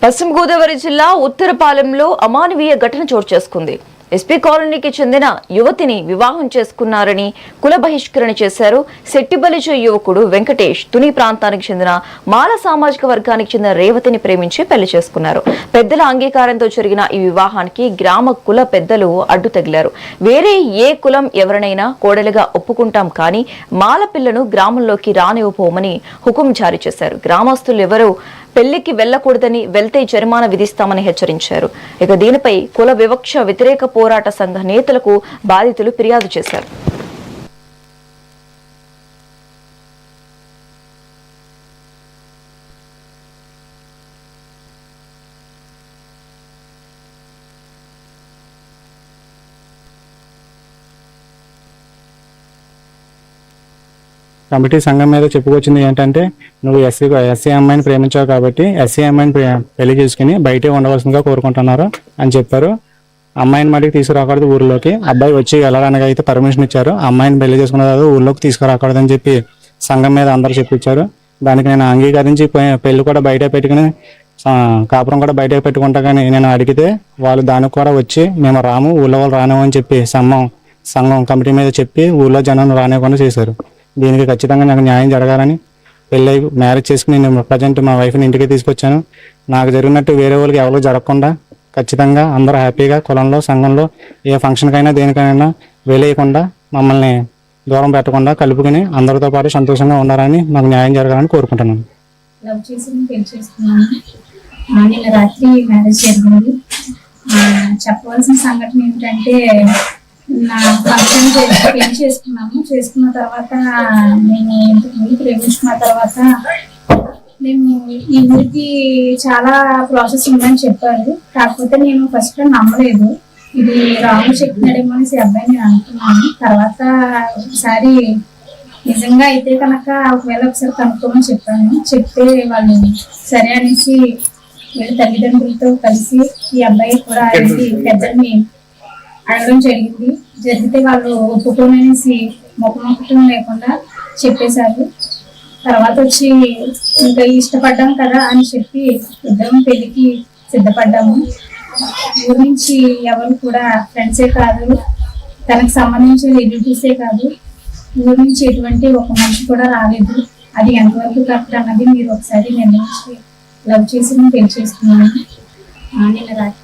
పశ్చిమ గోదావరి జిల్లా ఉత్తరపాలెంలో అమానవీయ ఘటన చోటు చేసుకుంది. ఎస్పీ కాలనీకి చెందిన యువతిని వివాహం చేసుకున్నారని కుల బహిష్కరణ చేశారు. సెట్టిబలిజ యువకుడు వెంకటేష్ తుని ప్రాంతానికి చెందిన మాల సామాజిక వర్గానికి చెందిన రేవతిని ప్రేమించి పెళ్లి చేసుకున్నారు. పెద్దల అంగీకారంతో జరిగిన ఈ వివాహానికి గ్రామ కుల పెద్దలు అడ్డు తగిలారు. వేరే ఏ కులం ఎవరినైనా కోడలిగా ఒప్పుకుంటాం కానీ మాల పిల్లను గ్రామంలోకి రానివ్వబోమని హుకుం జారీ చేశారు. గ్రామస్తులు ఎవరూ పెళ్లికి వెళ్లకూడదని, వెళ్తే జరిమానా విధిస్తామని హెచ్చరించారు. ఇక దీనిపై కుల వివక్ష వ్యతిరేక పోరాట సంఘ నేతలకు బాధితులు ఫిర్యాదు చేశారు. కమిటీ సంఘం మీద చెప్పుకొచ్చింది ఏంటంటే, నువ్వు ఎస్సీ అమ్మాయిని ప్రేమించావు కాబట్టి ఎస్సీ అమ్మాయిని పెళ్లి చేసుకుని బయటే ఉండవలసిందిగా కోరుకుంటున్నారు అని చెప్పారు. అమ్మాయిని మటుకు తీసుకురాకూడదు ఊర్లోకి. అబ్బాయి వచ్చి వెళ్ళడానికి అయితే పర్మిషన్ ఇచ్చారు. అమ్మాయిని పెళ్లి చేసుకున్న తర్వాత ఊర్లోకి తీసుకురాకూడదు అని చెప్పి సంఘం మీద అందరూ చెప్పించారు. దానికి నేను అంగీకరించి పెళ్లి కూడా బయట పెట్టుకుని కాపురం కూడా బయట పెట్టుకుంటా కానీ నేను అడిగితే వాళ్ళు దానికి కూడా వచ్చి మేము రాము, ఊళ్ళో వాళ్ళు రానివ్వని అని చెప్పి సంఘం కమిటీ మీద చెప్పి ఊళ్ళో జనం రానివ్వకుండా చేశారు. దీనికి ఖచ్చితంగా నాకు న్యాయం జరగాలని పెళ్ళి మ్యారేజ్ చేసుకుని నేను ప్రజెంట్ మా వైఫ్ని ఇంటికి తీసుకొచ్చాను. నాకు జరిగినట్టు వేరే వాళ్ళకి ఎవరు జరగకుండా ఖచ్చితంగా అందరూ హ్యాపీగా కులంలో సంఘంలో ఏ ఫంక్షన్కైనా దేనికైనా వేలేయకుండా మమ్మల్ని దూరం పెట్టకుండా కలుపుకుని అందరితో పాటు సంతోషంగా ఉండాలని నాకు న్యాయం జరగాలని కోరుకుంటున్నాను. నిన్న రాత్రి మ్యారేజ్ జరిగింది. చెప్పవలసిన సంఘటన ఏంటంటే, నా ఫంక్షన్ పెళ్లి చేసుకున్నాము. చేసుకున్న తర్వాత నేను ఇంటికి ప్రేమించుకున్న తర్వాత మేము ఈ ఊరికి చాలా ప్రాసెస్ ఉందని చెప్పారు. కాకపోతే నేను ఫస్ట్ నమ్మలేదు. ఇది రాము చెప్పినాడేమో అనేసి అబ్బాయి నేను అనుకున్నాను. తర్వాత ఒకసారి నిజంగా అయితే కనుక ఒకసారి కనుక్కోమని చెప్పాను. చెప్తే వాళ్ళు సరే అనేసి వీళ్ళ తల్లిదండ్రులతో కలిసి ఈ అబ్బాయి కూడా పెద్దల్ని అడగడం జరిగితే వాళ్ళు ఒప్పుకోనేసి ముఖం లేకుండా చెప్పేశారు. తర్వాత వచ్చి ఇంకా ఇష్టపడ్డాం కదా అని చెప్పి ఇద్దరం పెళ్లికి సిద్ధపడ్డాము. ఊరి నుంచి ఎవరు కూడా ఫ్రెండ్సే కాదు, తనకు సంబంధించిన రిలేటివ్సే కాదు, ఊరి నుంచి ఎటువంటి ఒక మనిషి కూడా రాలేదు. అది ఎంతవరకు కరెక్ట్ అన్నది మీరు ఒకసారి నిర్ణయించి లవ్ చేసి నేను పెళ్లి చేసుకున్నాను. నిన్న రాత్రి